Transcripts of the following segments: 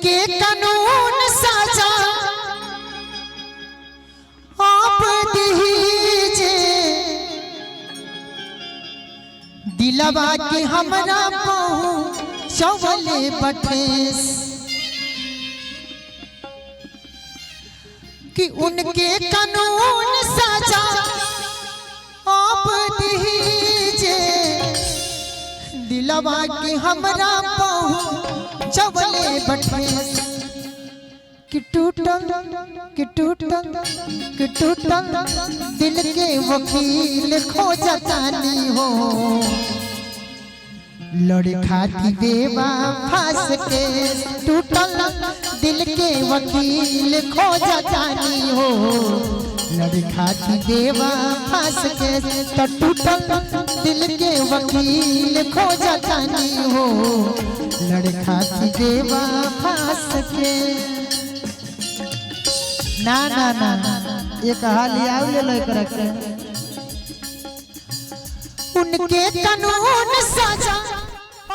उनके कानून साजा आप दीजे दिलवा के हमरा पहुँचवले बठेस कि उनके कानून साजा आप दीजे दिलवा के हमरा पहुँचवले बठेस कि टूटल दिल के वकील खोजतानी हो लड़े खाती बेवा फांस के टूटल दिल के वकील खोजतानी हो लड़े खाती बेवा फांस के तो टूटल दिल के वकील खोजतानी हो लड़े खाती बेवा फांस के ना ना ना एक हाल याव ले लो करके उनके कानून साजा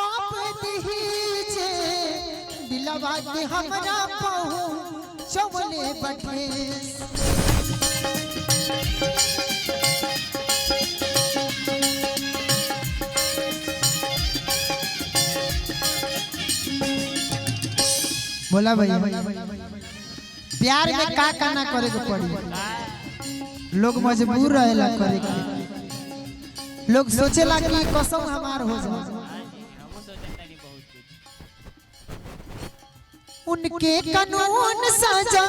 आप दीजे दिलवा के हमरा पहुँचवले बठेस बोला भैया प्यार में का करना करे के पड़ी लोग मजबूर रहेला करे के लोग सोचेला कि कसम हमार हो जाए उनके कानून साजा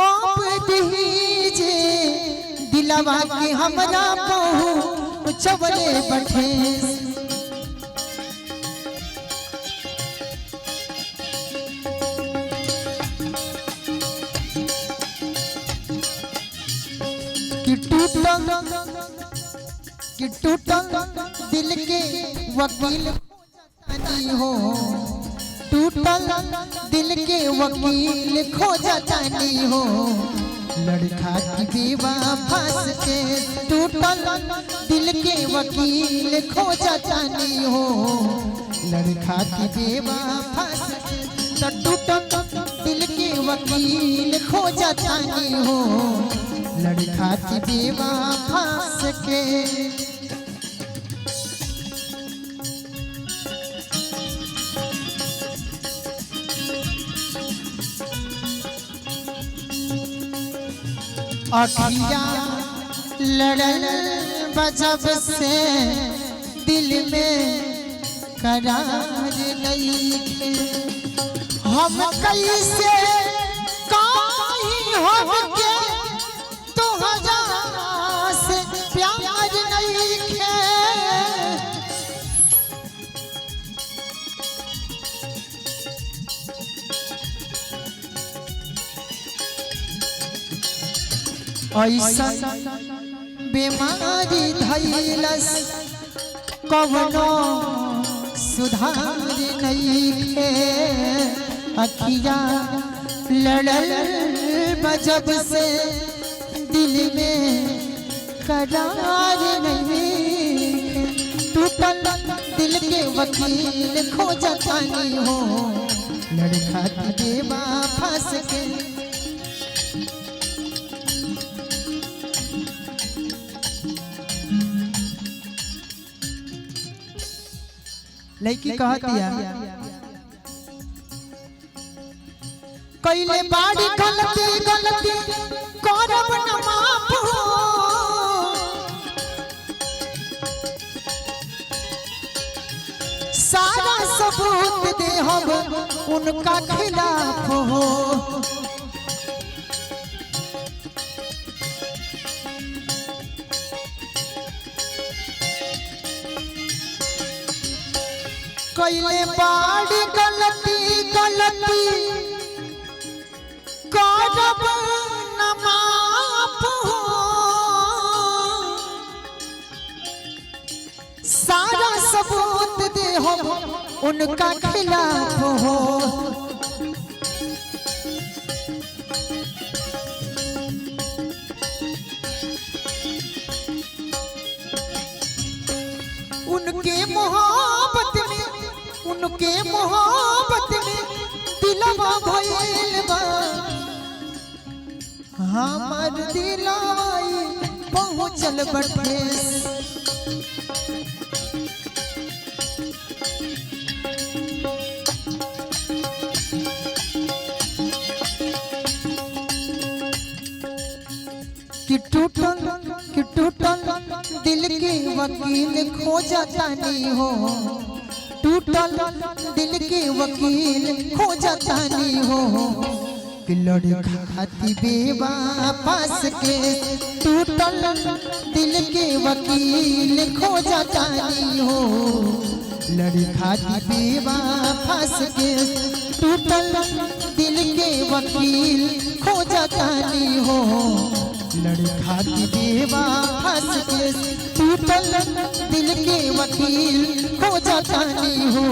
आप दीजे दिलवा के हमरा पहुँचवले बठेस कि टूटल दिल के वकील खोजतानी हो टूटल दिल के वकील खोजतानी हो लड़का की बेवा फांस के टूटल दिल के वकील खोजतानी हो लड़का की बेवा फांस के टूटल दिल के वकील खोजतानी हो लड़का की बेवा फांस के अखिया लड़ल बजब से दिल में करार नहीं थे हम कैसे कहीं हम के तो हजार से प्यार नहीं थे ऐसा बीमारी धैलस कवनो सुधार नहीं थे अखिया लड़ल बजब से दिल में करार नहीं टूटल दिल के वकील खोजतानी हो लड़का की बेवा फांस के लड़की कहतिया कइले बाड़ी गलती गलती करब न माफ हो सारा सबूत दे हम उनका खिलाफ हो कइले बाड़ी गलती गलती करब न माफ हो सारा सबूत दे हम उनका खिलाफ हो उनके मोहब्बत में दिलवा हमार दिलाई पहुँचल बठेस कि टूटल दिल के वकील खोजता नहीं हो, टूटल दिल के वकील खोजता नहीं हो, कि लड़ी खाती बेवापस के टूटल दिल के वकील खोजता नहीं हो, लड़ी खाती बेवापस के टूटल दिल के वकील खोजता नहीं हो, लड़का की बेवापस के टूटल दिल के वकील खोजता नहीं हो,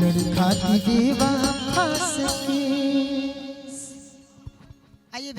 लड़का की बेवापस के। आइए